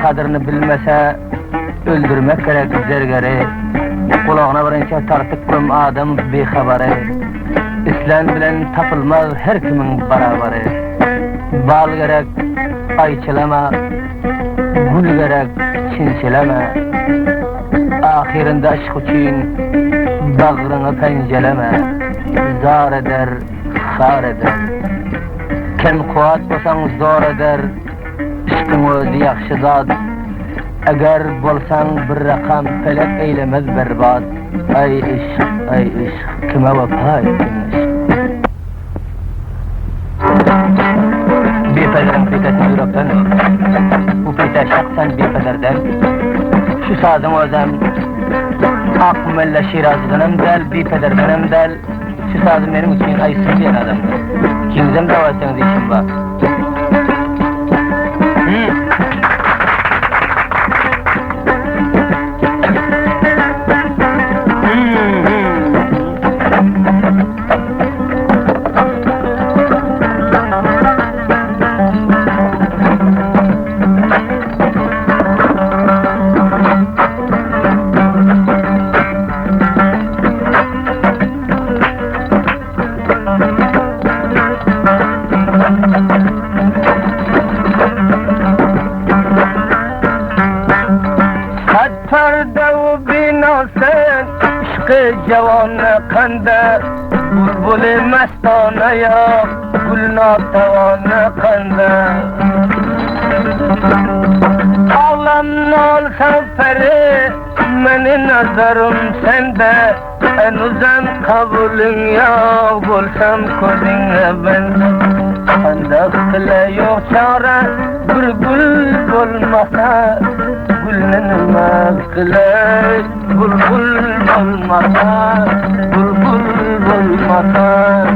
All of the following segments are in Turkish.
kadrini bilmese öldürmek gerek zergeri. Kulağına birince tartık kılım adam bexabari. İslan bilen tapılmaz her kimin barabari. Bal gerek ayçılama, gül gerek çinçileme. Ahirinde aşk için bağrını penceleme. Zar eder, xar eder. Kem kuat bolsaň zor eder. İşkin özü yaxşı zat. Eger bolsaň bir rakam felek eylemez berbat. Ay iş, kime vefa etmiş. Bepederin fitesini yürekten, bu fite şahsen bepederden. Şu sazın özem, Akmelle Şiraz'dan del, bepederden del. Şu sazın benim için aysız bir adamdır. Kimizem davatsanız işim var. Cavanı kanda, bulbuli mestana ya, gülna tavanı kanda. Ağlamın olsan feri, meni nazarım sende. En uzan kabulün ya, bulsam kodinle ben. Kandak bile yok çare, bir gül bulmasa. Güllenmez kılay, bulbul bulmasa, bulbul bulmasa.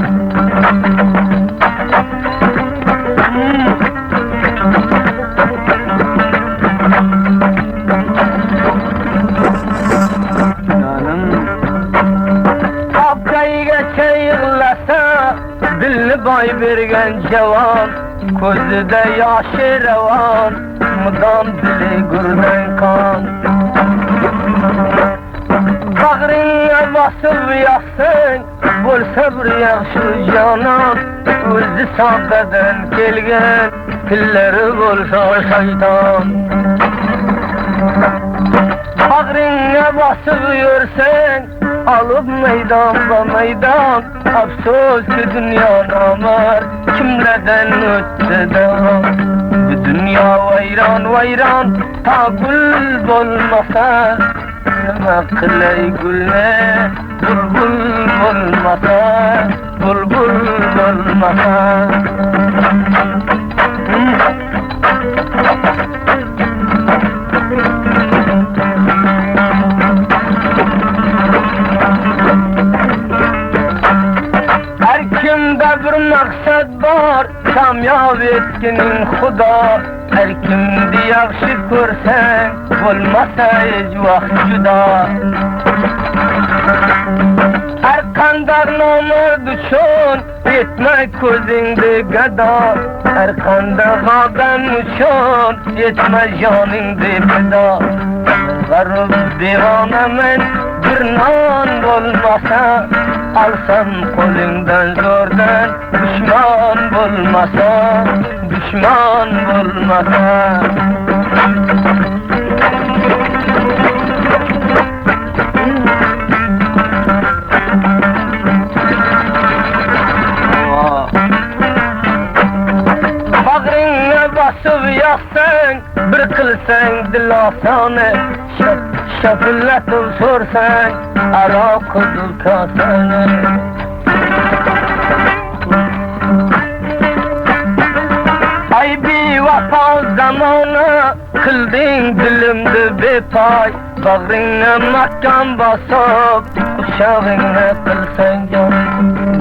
Canım kapkayı geçe yığlasa, dilli bay bergen cevan, gözüde yaşı revan. Mıdan dili gürden kan. Bağrına basıp yaksın, bolsa bir yaxşı canan. Özü sağdadan kelgen, pilleri bolsa şeytan. Bağrına basıp yürsen, alıp meydan ba meydan. Afsos ki dünya namar, kimlerden öttü devam. Dünya vayran vayran, ta gül bolmasa. Nima qilay gülne, bulbul bolmasa, bulbul bolmasa. Her kimde bir maksat var, kamyab etginin Xudo. Her kimdi yaxshi ko'rsang, bo'lmasa hech vaqt judo. Har qanday nomard uchun yetmay ko'zingda gado. Har qanday odam uchun yetmay joningda fido. G'arib devonaman, bir non bo'lmasa, alsam qo'lingdan zo'rdan, dushman bo'lmasa, dushman bo'lmasa. Bag'ringni bosib yoqsang, bir qilsang dilosani, shapillatib so'rsang, aroq qizil kosani. Ay bevafo zamona, qilding dilimni bepoy. Bag'ringni mahkam bosib, quchog'ingni qilsang jon.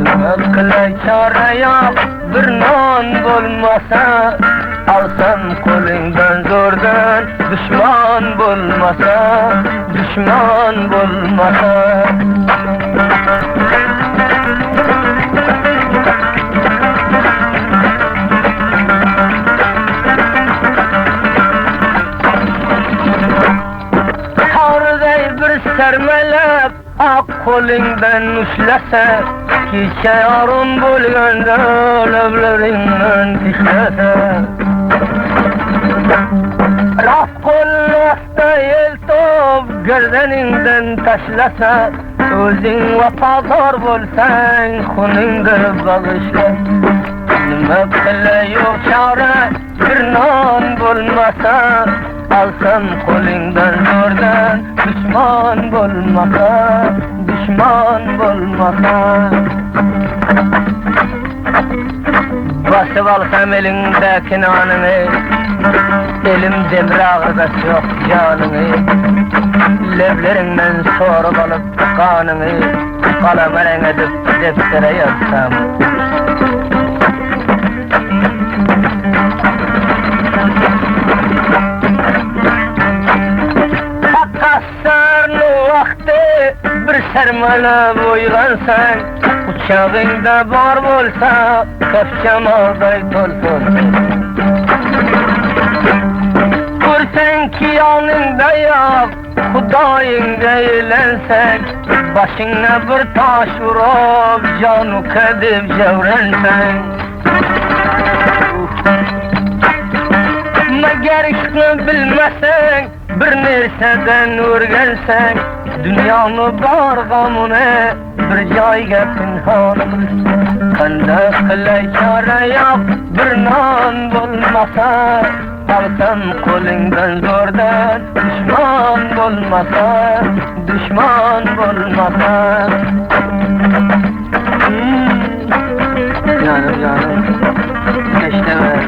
Nima qilay chora yo'q, bir non bo'lmasa, alsam qo'lingdan zo'rdan, dushman bo'lmasa, dushman bo'lmasa. sermelep ak kolingdan ushlasa, kecha yorun bo'lganda lablaringdan tishlasa. Rast qo'llasta yeltob gardaningdan tashlasa, o'zing vafodor bo'lsang xuningdir bag'ishla. Nima qilay yo'q chora, bir non bo'lmasa, alsam qo'lingdan zo'rdan, dushman bo'lmasa, dushman bo'lmasa. Basib alsam elingdagi nonini, elim debrağıda yok canını, leblerimden sorup alıp kanını, kalemeren edip deftere yazsam. Kasarlı vakti bir sermele uygansan, uçağında bar bolsa kafşamalday tolsun. Görsen ki yanında yok, Hudayınga eylensek, başına bir taş vurup canı kedip jevrensen. Meğer işini bilmesen, bir nerseden o'rgansan, dunyoning bor g'amini bir joyga pinhon qilsan. Qanday qilay chora yo'q, bir non bo'lmasa, alsam qo'lingdan zo'rdan, dushman bo'lmasa, dushman bo'lmasa. Canım, keştever.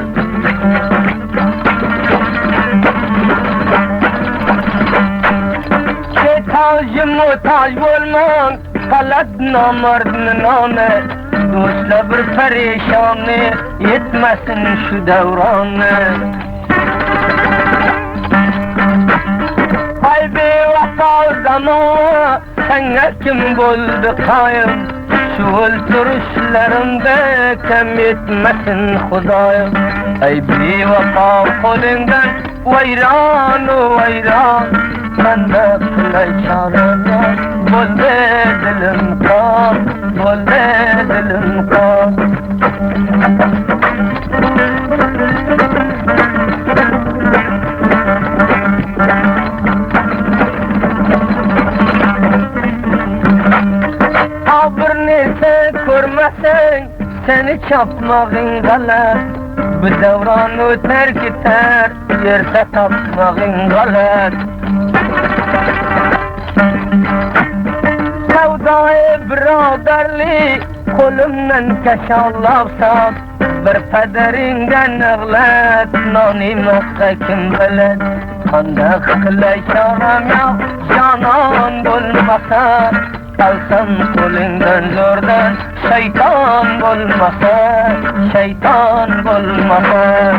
Muhtaç olman, kalat namardını namet, dostla bir perişanı, yetmesin şu devranı. Ay be vata zamanı, sana kim buldu kayım, şu öldürüşlerinde kem yetmesin Hudayım. Ay be vata kolundan, vayran vayran, bende kılay çarem yok, bolde dilim kan, bolde dilim kan. Tabir neyse görmesen, seni çapmağın galet, bu devran öter gider, yerse tapmağın galet. Sevdayı braderli, kolumdan keşallapsam, bir pederinden ağlet, nanimekte kim bilir. Kandak kılay çarem yok, canan bulmasa, alsam kolundan zordan, şeytan bulmasa, şeytan bulmasa.